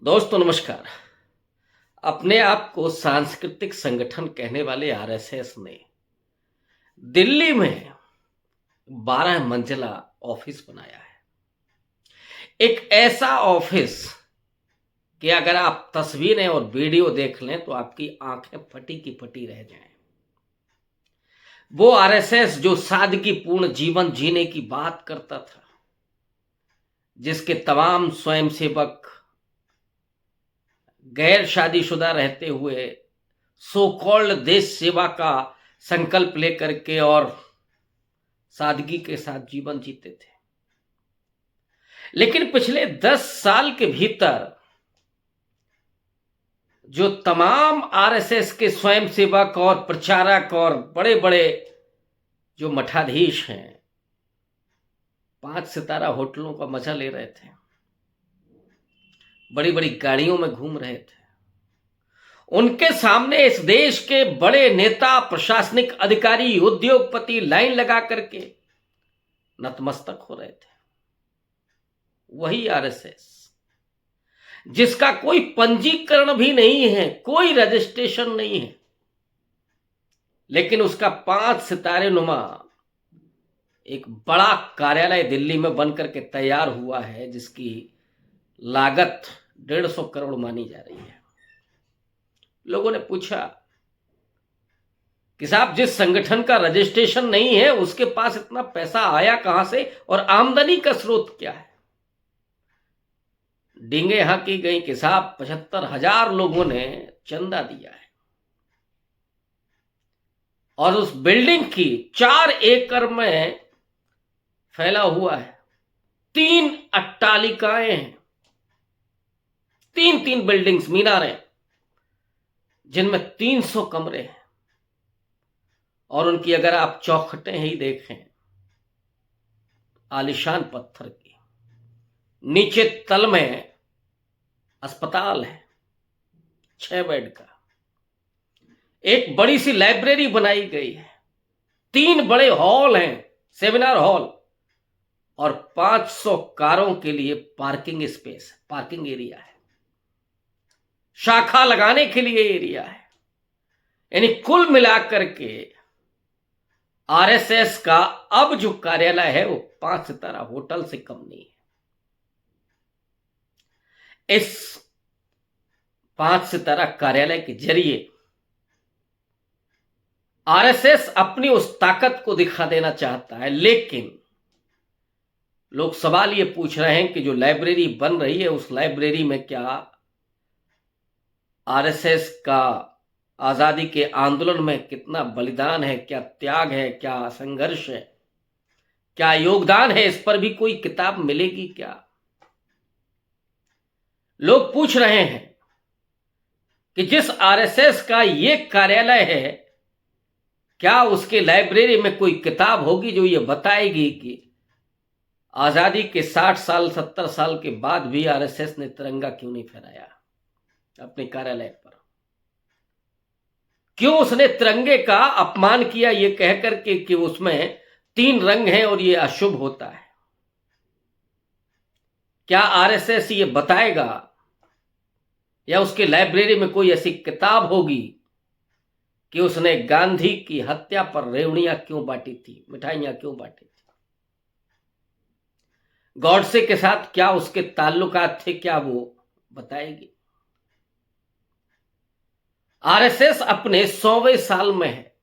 दोस्तों नमस्कार। अपने आप को सांस्कृतिक संगठन कहने वाले आरएसएस ने दिल्ली में 12 मंजिला ऑफिस बनाया है। एक ऐसा ऑफिस कि अगर आप तस्वीरें और वीडियो देख लें तो आपकी आंखें फटी की फटी रह जाएं। वो आरएसएस जो सादगीपूर्ण जीवन जीने की बात करता था, जिसके तमाम स्वयंसेवक गैर शादीशुदा रहते हुए सो कॉल्ड देश सेवा का संकल्प लेकर के और सादगी के साथ जीवन जीते थे। लेकिन पिछले 10 साल के भीतर जो तमाम आरएसएस के स्वयंसेवक और प्रचारक और बड़े बड़े जो मठाधीश हैं 5 सितारा होटलों का मजा ले रहे थे, बड़ी बड़ी गाड़ियों में घूम रहे थे, उनके सामने इस देश के बड़े नेता, प्रशासनिक अधिकारी, उद्योगपति लाइन लगा करके नतमस्तक हो रहे थे। वही आरएसएस जिसका कोई पंजीकरण भी नहीं है, कोई रजिस्ट्रेशन नहीं है, लेकिन उसका 5 सितारे नुमा एक बड़ा कार्यालय दिल्ली में बनकर के तैयार हुआ है, जिसकी लागत 150 करोड़ मानी जा रही है। लोगों ने पूछा कि साहब, जिस संगठन का रजिस्ट्रेशन नहीं है उसके पास इतना पैसा आया कहां से और आमदनी का स्रोत क्या है? डींगे यहां की गई कि साहब 75,000 लोगों ने चंदा दिया है और उस बिल्डिंग की 4 एकड़ में फैला हुआ है 3 अट्टालिकाएं हैं, 3 बिल्डिंग्स, मीनारें, जिनमें 300 कमरे हैं और उनकी अगर आप चौखटें ही देखें, आलिशान पत्थर की, नीचे तल में अस्पताल है 6 बेड का, एक बड़ी सी लाइब्रेरी बनाई गई है, 3 बड़े हॉल हैं, सेमिनार हॉल, और 500 कारों के लिए पार्किंग स्पेस, पार्किंग एरिया है, शाखा लगाने के लिए एरिया है। यानी कुल मिलाकर के आरएसएस का अब जो कार्यालय है वो 5 सितारा होटल से कम नहीं है। इस 5 सितारा कार्यालय के जरिए आरएसएस अपनी उस ताकत को दिखा देना चाहता है, लेकिन लोग सवाल ये पूछ रहे हैं कि जो लाइब्रेरी बन रही है उस लाइब्रेरी में क्या आरएसएस का आजादी के आंदोलन में कितना बलिदान है, क्या त्याग है, क्या संघर्ष है, क्या योगदान है, इस पर भी कोई किताब मिलेगी क्या? लोग पूछ रहे हैं कि जिस आरएसएस का ये कार्यालय है, क्या उसके लाइब्रेरी में कोई किताब होगी जो ये बताएगी कि आजादी के 60 साल 70 साल के बाद भी आरएसएस ने तिरंगा क्यों नहीं फहराया अपने कार्यालय पर? क्यों उसने तिरंगे का अपमान किया ये कह करके कि उसमें 3 रंग हैं और ये अशुभ होता है? क्या आरएसएस ये बताएगा या उसके लाइब्रेरी में कोई ऐसी किताब होगी कि उसने गांधी की हत्या पर रेवड़ियां क्यों बांटी थी, मिठाइयां क्यों बांटी थी? गॉडसे के साथ क्या उसके ताल्लुकात थे, क्या वो बताएगी? आरएसएस अपने 100वें साल में है।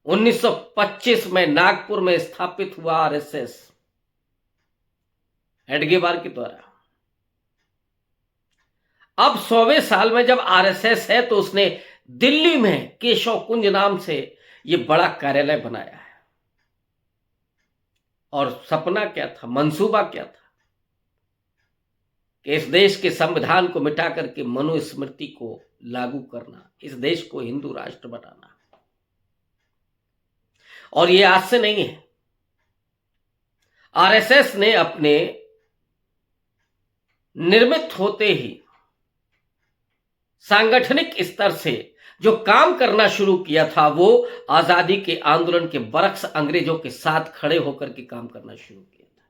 1925 में नागपुर में स्थापित हुआ आरएसएस हेडगेवार के द्वारा। अब 100वें साल में जब आरएसएस है तो उसने दिल्ली में केशव कुंज नाम से यह बड़ा कार्यालय बनाया है। और सपना क्या था, मंसूबा क्या था कि इस देश के संविधान को मिटा करके मनुस्मृति को लागू करना, इस देश को हिंदू राष्ट्र बनाना। और यह आज से नहीं है। आरएसएस ने अपने निर्मित होते ही सांगठनिक स्तर से जो काम करना शुरू किया था वो आजादी के आंदोलन के बरक्स अंग्रेजों के साथ खड़े होकर के काम करना शुरू किया था।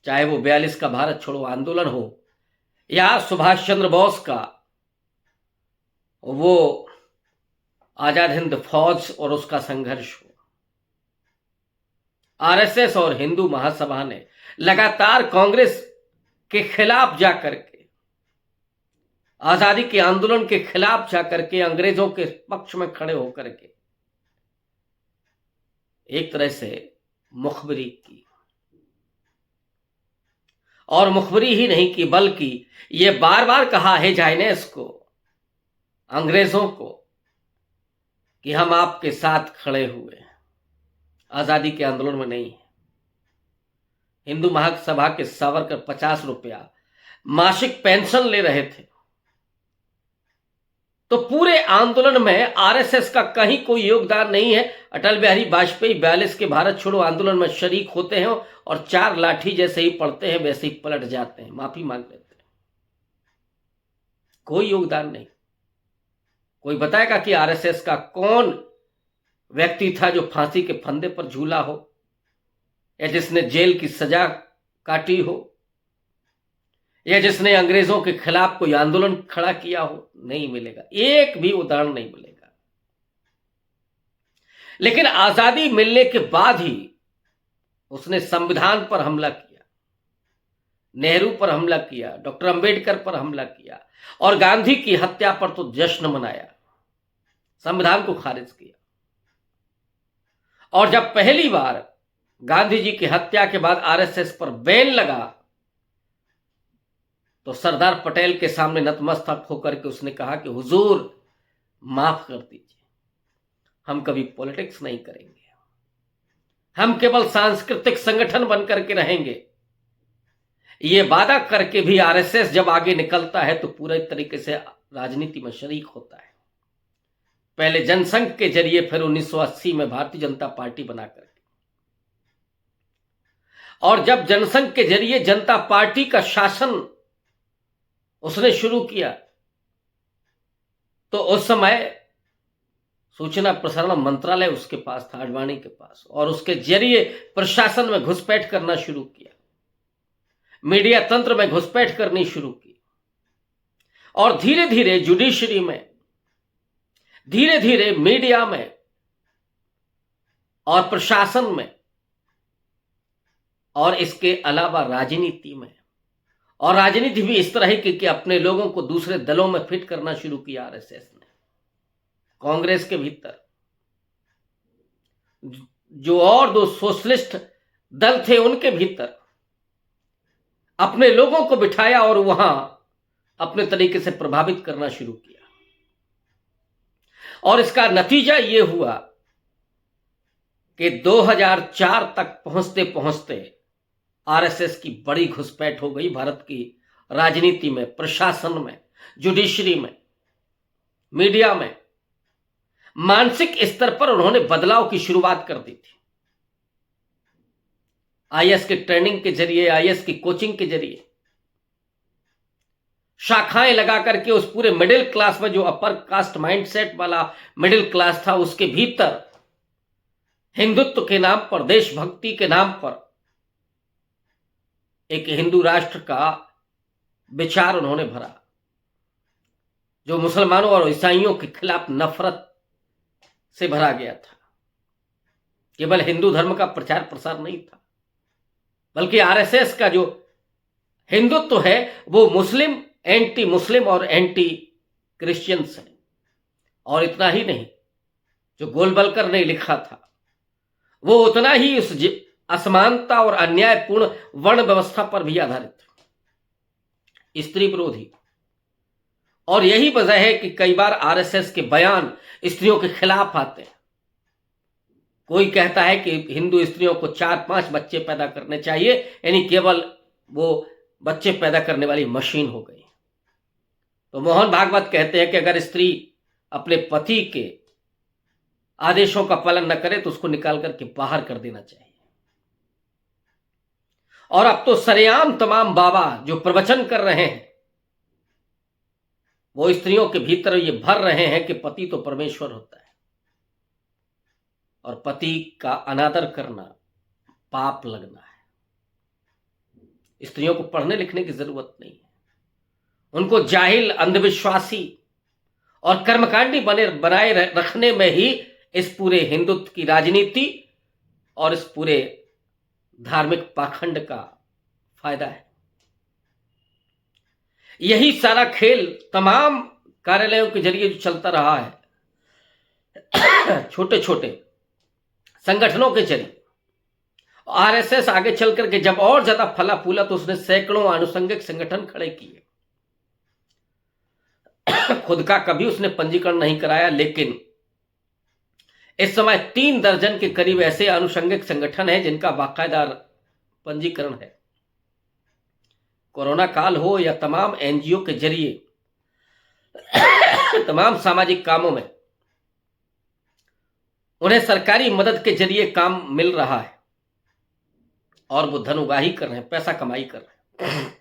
चाहे वो 42 का भारत छोड़ो आंदोलन हो या सुभाष चंद्र बोस का वो आजाद हिंद फौज और उसका संघर्ष हो। आरएसएस और हिंदू महासभा ने लगातार कांग्रेस के खिलाफ जाकर के, आजादी के आंदोलन के खिलाफ जाकर के, अंग्रेजों के पक्ष में खड़े होकर के एक तरह से मुखबिरी की। और मुखबिरी ही नहीं की, बल्कि ये बार बार कहा है जाइनेस को, अंग्रेजों को, कि हम आपके साथ खड़े हुए हैं, आजादी के आंदोलन में नहीं है। हिंदू महासभा के सावरकर 50 रुपया मासिक पेंशन ले रहे थे, तो पूरे आंदोलन में आरएसएस का कहीं कोई योगदान नहीं है। अटल बिहारी वाजपेयी 42 के भारत छोड़ो आंदोलन में शरीक होते हैं और 4 लाठी जैसे ही पड़ते हैं वैसे ही पलट जाते हैं, माफी मांग लेते हैं, कोई योगदान नहीं। कोई बताएगा कि आरएसएस का कौन व्यक्ति था जो फांसी के फंदे पर झूला हो, या जिसने जेल की सजा काटी हो, या जिसने अंग्रेजों के खिलाफ कोई आंदोलन खड़ा किया हो? नहीं मिलेगा, एक भी उदाहरण नहीं मिलेगा। लेकिन आजादी मिलने के बाद ही उसने संविधान पर हमला किया, नेहरू पर हमला किया, डॉक्टर अंबेडकर पर हमला किया, और गांधी की हत्या पर तो जश्न मनाया, संविधान को खारिज किया। और जब पहली बार गांधी जी की हत्या के बाद आरएसएस पर बैन लगा, तो सरदार पटेल के सामने नतमस्तक होकर के उसने कहा कि हुजूर माफ कर दीजिए, हम कभी पॉलिटिक्स नहीं करेंगे, हम केवल सांस्कृतिक संगठन बनकर के रहेंगे। ये वादा करके भी आरएसएस जब आगे निकलता है तो पूरे तरीके से राजनीति में शरीक होता है। पहले जनसंघ के जरिए, फिर 1980 में भारतीय जनता पार्टी बना करके, और जब जनसंघ के जरिए जनता पार्टी का शासन उसने शुरू किया, तो उस समय सूचना प्रसारण मंत्रालय उसके पास था, आडवाणी के पास, और उसके जरिए प्रशासन में घुसपैठ करना शुरू किया, मीडिया तंत्र में घुसपैठ करनी शुरू की, और धीरे धीरे जुडिशरी में, धीरे धीरे मीडिया में और प्रशासन में, और इसके अलावा राजनीति में। और राजनीति भी इस तरह की कि अपने लोगों को दूसरे दलों में फिट करना शुरू किया आरएसएस ने। कांग्रेस के भीतर जो और 2 सोशलिस्ट दल थे, उनके भीतर अपने लोगों को बिठाया और वहां अपने तरीके से प्रभावित करना शुरू किया। और इसका नतीजा यह हुआ कि 2004 तक पहुंचते पहुंचते आरएसएस की बड़ी घुसपैठ हो गई भारत की राजनीति में, प्रशासन में, जुडिशरी में, मीडिया में। मानसिक स्तर पर उन्होंने बदलाव की शुरुआत कर दी थी। आईएएस के ट्रेनिंग के जरिए, आईएएस की कोचिंग के जरिए शाखाएं लगा करके उस पूरे मिडिल क्लास में, जो अपर कास्ट माइंडसेट वाला मिडिल क्लास था, उसके भीतर हिंदुत्व के नाम पर, देशभक्ति के नाम पर एक हिंदू राष्ट्र का विचार उन्होंने भरा, जो मुसलमानों और ईसाइयों के खिलाफ नफरत से भरा गया था। केवल हिंदू धर्म का प्रचार प्रसार नहीं था, बल्कि आरएसएस का जो हिंदुत्व है वो मुस्लिम, एंटी मुस्लिम और एंटी क्रिश्चियंस है। और इतना ही नहीं, जो गोलवलकर ने लिखा था वो उतना ही उस असमानता और अन्यायपूर्ण वर्ण व्यवस्था पर भी आधारित, स्त्री विरोधी। और यही वजह है कि कई बार आरएसएस के बयान स्त्रियों के खिलाफ आते हैं। कोई कहता है कि हिंदू स्त्रियों को 4-5 बच्चे पैदा करने चाहिए, यानी केवल वो बच्चे पैदा करने वाली मशीन हो गई। तो मोहन भागवत कहते हैं कि अगर स्त्री अपने पति के आदेशों का पालन न करे तो उसको निकाल करके बाहर कर देना चाहिए। और अब तो सरेआम तमाम बाबा जो प्रवचन कर रहे हैं वो स्त्रियों के भीतर ये भर रहे हैं कि पति तो परमेश्वर होता है और पति का अनादर करना पाप लगना है। स्त्रियों को पढ़ने लिखने की जरूरत नहीं है, उनको जाहिल, अंधविश्वासी और कर्मकांडी बनाए रखने में ही इस पूरे हिंदुत्व की राजनीति और इस पूरे धार्मिक पाखंड का फायदा है। यही सारा खेल तमाम कार्यालयों के जरिए जो चलता रहा है, छोटे छोटे संगठनों के जरिए। आरएसएस आगे चल करके जब और ज्यादा फला फूला तो उसने सैकड़ों आनुषंगिक संगठन खड़े किए। खुद का कभी उसने पंजीकरण नहीं कराया, लेकिन इस समय 3 दर्जन के करीब ऐसे आनुषंगिक संगठन हैं जिनका बाकायदा पंजीकरण है। कोरोना काल हो या तमाम एनजीओ के जरिए तमाम सामाजिक कामों में उन्हें सरकारी मदद के जरिए काम मिल रहा है और वो धन उगाही कर रहे हैं, पैसा कमाई कर रहे हैं,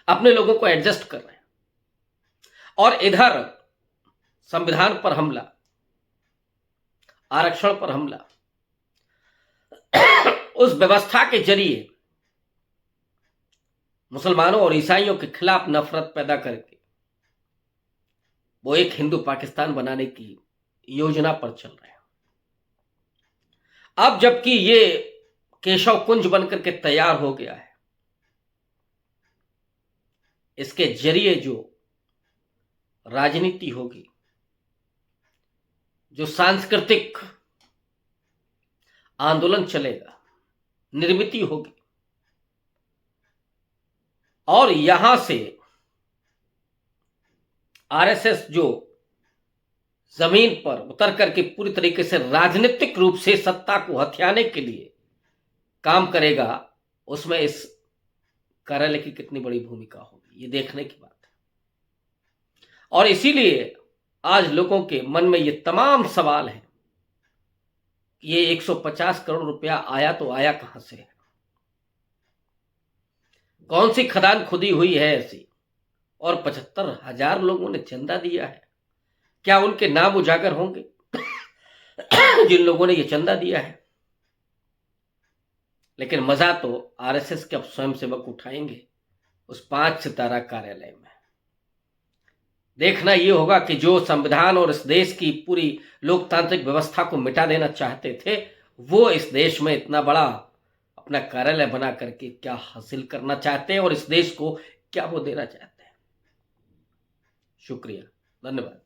अपने लोगों को एडजस्ट कर रहे हैं। और इधर संविधान पर हमला, आरक्षण पर हमला, उस व्यवस्था के जरिए मुसलमानों और ईसाइयों के खिलाफ नफरत पैदा करके वो एक हिंदू पाकिस्तान बनाने की योजना पर चल रहे हैं। अब जबकि ये केशव कुंज बनकर के तैयार हो गया है, इसके जरिए जो राजनीति होगी, जो सांस्कृतिक आंदोलन चलेगा, निर्मिति होगी, और यहां से आरएसएस जो जमीन पर उतर करके पूरी तरीके से राजनीतिक रूप से सत्ता को हथियाने के लिए काम करेगा, उसमें इस कार्यालय की कितनी बड़ी भूमिका होगी, ये देखने की बात है। और इसीलिए आज लोगों के मन में ये तमाम सवाल हैं, ये 150 करोड़ रुपया आया तो आया कहां से है? कौन सी खदान खुदी हुई है ऐसी? और 75,000 लोगों ने चंदा दिया है। क्या उनके नाम उजागर होंगे जिन लोगों ने ये चंदा दिया है? लेकिन मजा तो आरएसएस के अब स्वयंसेवक उठाएंगे उस 5 सितारा कार्यालय में। देखना ये होगा कि जो संविधान और इस देश की पूरी लोकतांत्रिक व्यवस्था को मिटा देना चाहते थे, वो इस देश में इतना बड़ा अपना कार्यालय बना करके क्या हासिल करना चाहते हैं और इस देश को क्या वो देना चाहते हैं। शुक्रिया, धन्यवाद।